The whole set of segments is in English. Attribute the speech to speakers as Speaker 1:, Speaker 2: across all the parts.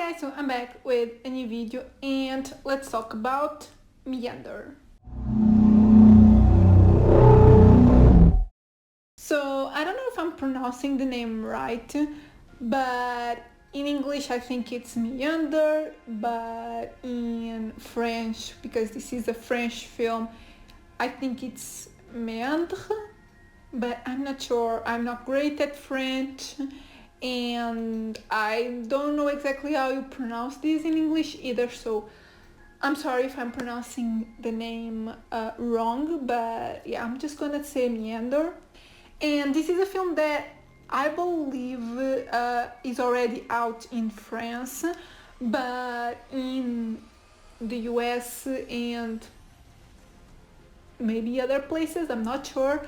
Speaker 1: Hi guys, so I'm back with a new video and let's talk about Meander. So I don't know if I'm pronouncing the name right, but in English I think it's Meander, but in French, because this is a French film, I think it's Meandre, but I'm not sure. I'm not great at French and I don't know exactly how you pronounce this in English either, so I'm sorry if I'm pronouncing the name wrong, but yeah, I'm just gonna say Meander. And this is a film that I believe is already out in France, but in the US and maybe other places, I'm not sure.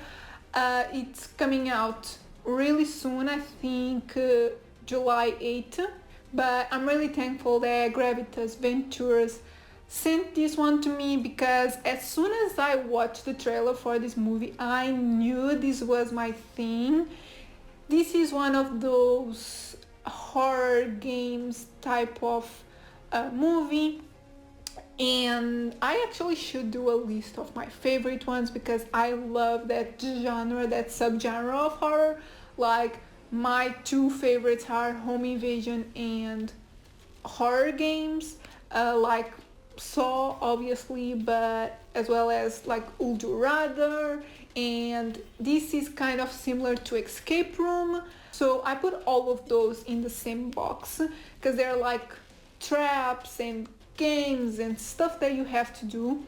Speaker 1: It's coming out really soon, I think July 8th, but I'm really thankful that Gravitas Ventures sent this one to me, because as soon as I watched the trailer for this movie, I knew this was my thing. This is one of those horror games type of movie, and I actually should do a list of my favorite ones because I love that genre, that subgenre of horror. Like, my two favorites are home invasion and horror games, like Saw obviously, but as well as like Would You Rather, and this is kind of similar to Escape Room. So I put all of those in the same box because they're like traps and games and stuff that you have to do.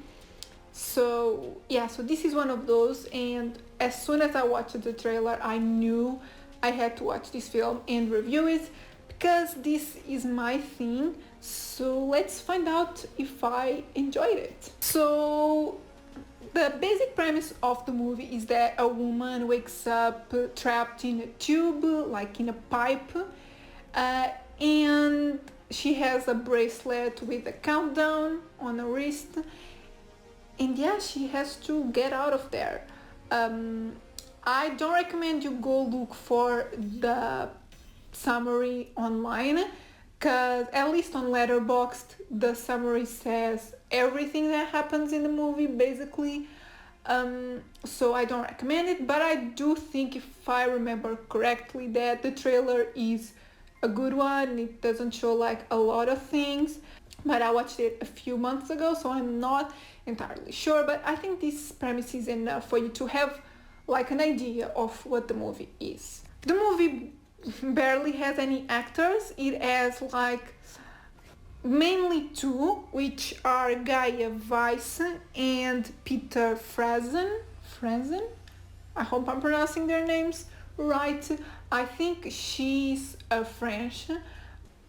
Speaker 1: So yeah, so this is one of those, and as soon as I watched the trailer, I knew I had to watch this film and review it because this is my thing. So let's find out if I enjoyed it. So the basic premise of the movie is that a woman wakes up trapped in a tube, like in a pipe, and she has a bracelet with a countdown on her wrist, and yeah, she has to get out of there. I don't recommend you go look for the summary online, because at least on Letterboxd the summary says everything that happens in the movie basically. So I don't recommend it, but I do think, if I remember correctly, that the trailer is a good one. It doesn't show like a lot of things, but I watched it a few months ago, so I'm not entirely sure, but I think this premise is enough for you to have like an idea of what the movie is. The movie barely has any actors. It has like mainly two, which are Gaia Weiss and Peter Frazen. I hope I'm pronouncing their names right. I think she's a French,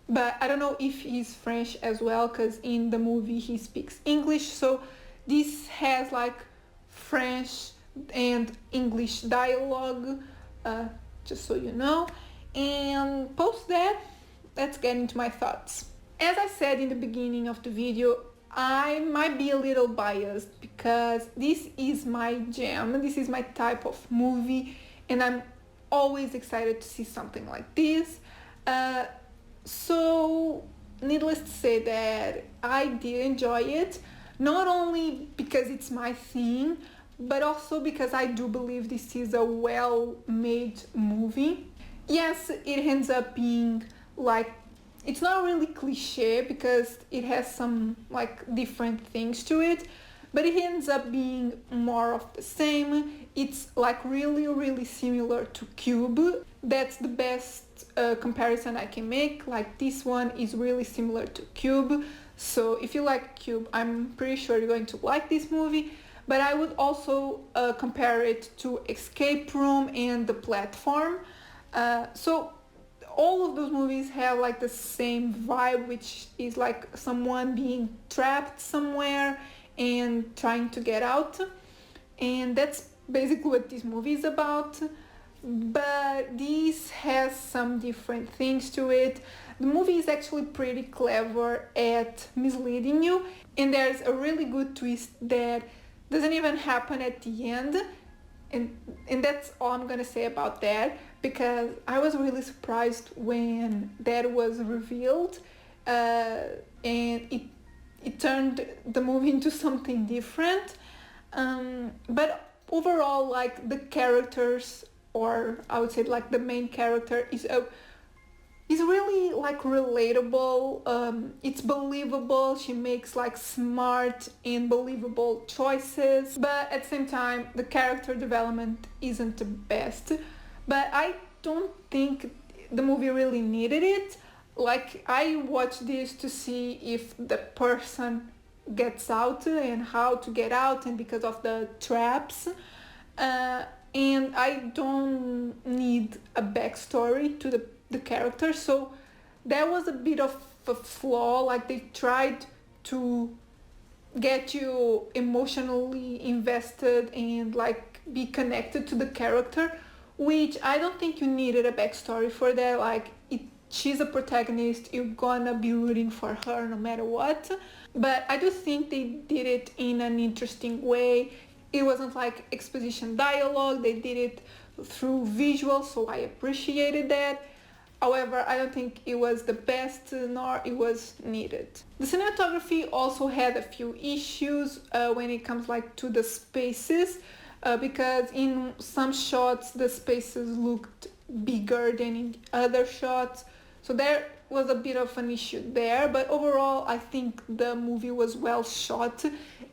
Speaker 1: but I don't know if he's French as well, because in the movie he speaks English. So this has like French and English dialogue, just so you know. And post that, let's get into my thoughts. As I said in the beginning of the video, I might be a little biased because this is my jam, this is my type of movie, and I'm always excited to see something like this. So needless to say that I did enjoy it, not only because it's my thing, but also because I do believe this is a well-made movie. Yes, it ends up being like, it's not really cliche because it has some like different things to it, but it ends up being more of the same. It's like really similar to Cube. That's the best comparison I can make. Like, this one is really similar to Cube. So if you like Cube, I'm pretty sure you're going to like this movie. But I would also compare it to Escape Room and The Platform. So all of those movies have like the same vibe, which is like someone being trapped somewhere and trying to get out. And that's basically what this movie is about. But this has some different things to it. The movie is actually pretty clever at misleading you, and there's a really good twist that doesn't even happen at the end, and that's all I'm gonna say about that, because I was really surprised when that was revealed, and it turned the movie into something different. But overall, like the characters, or I would say like the main character is really like relatable. It's believable. She makes like smart and believable choices, but at the same time the character development isn't the best. But I don't think the movie really needed it. Like, I watched this to see if the person gets out and how to get out, and because of the traps, and I don't need a backstory to the character, so that was a bit of a flaw. Like, they tried to get you emotionally invested and like be connected to the character, which I don't think you needed a backstory for that. Like, she's a protagonist, you're gonna be rooting for her no matter what. But I do think they did it in an interesting way. It wasn't like exposition dialogue, they did it through visuals, so I appreciated that. However, I don't think it was the best, nor it was needed. The cinematography also had a few issues when it comes like to the spaces, because in some shots the spaces looked bigger than in other shots. So there was a bit of an issue there, but overall I think the movie was well shot,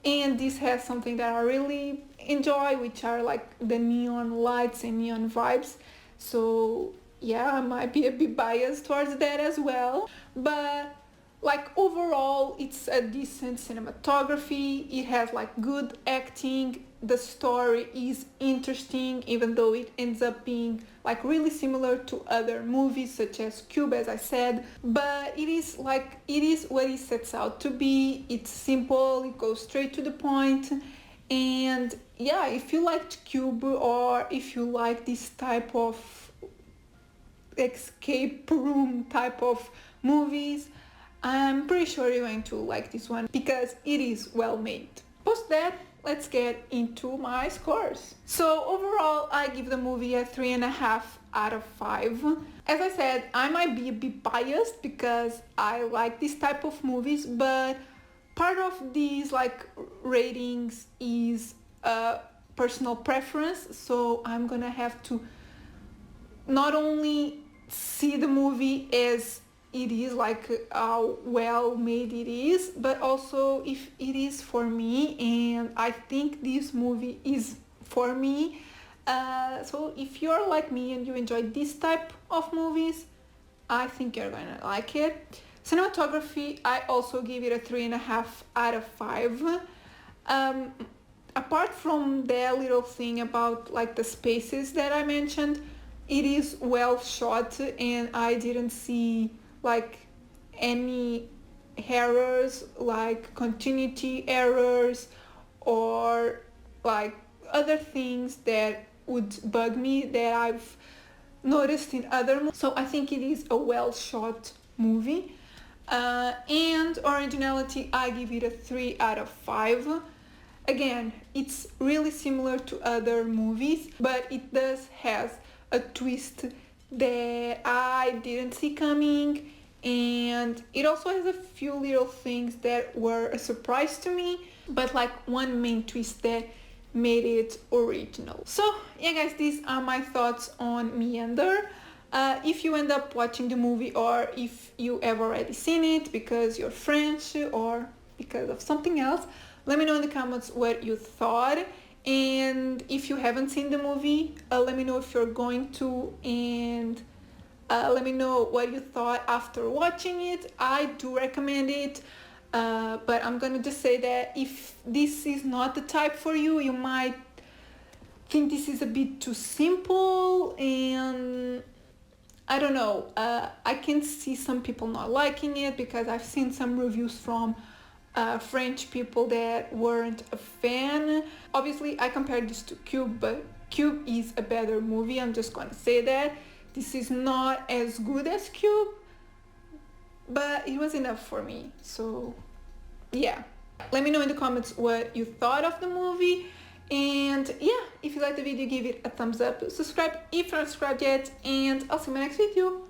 Speaker 1: and this has something that I really enjoy, which are like the neon lights and neon vibes. So yeah, I might be a bit biased towards that as well, but like overall it's a decent cinematography. It has like good acting. The story is interesting, even though it ends up being like really similar to other movies such as Cube, as I said. But it is what it sets out to be. It's simple, it goes straight to the point. And yeah, if you liked Cube, or if you like this type of escape room type of movies, I'm pretty sure you're going to like this one because it is well made. Post that, let's get into my scores. So overall, I give the movie a 3.5 out of 5. As I said, I might be a bit biased because I like this type of movies, but part of these like ratings is a personal preference. So I'm gonna have to not only see the movie as it is, like how well made it is, but also if it is for me, and I think this movie is for me. So if you're like me and you enjoy this type of movies, I think you're gonna like it. Cinematography, I also give it a 3.5 out of 5. Apart from that little thing about like the spaces that I mentioned, it is well shot, and I didn't see like any errors, like continuity errors or like other things that would bug me that I've noticed in other movies. So I think it is a well shot movie. And originality, I give it a 3 out of 5. Again, it's really similar to other movies, but it does has a twist that I didn't see coming, and it also has a few little things that were a surprise to me, but like one main twist that made it original. So yeah guys, these are my thoughts on Meander. If you end up watching the movie, or if you have already seen it because you're French or because of something else, let me know in the comments what you thought. And if you haven't seen the movie, let me know if you're going to, and let me know what you thought after watching it. I do recommend it, but I'm gonna just say that if this is not the type for you, you might think this is a bit too simple, and I don't know, I can see some people not liking it because I've seen some reviews from French people that weren't a fan. Obviously I compared this to Cube, but Cube is a better movie, I'm just gonna say that. This is not as good as Cube, but it was enough for me. So yeah, let me know in the comments what you thought of the movie. And yeah, if you liked the video, give it a thumbs up, subscribe if you're not subscribed yet, and I'll see you in my next video.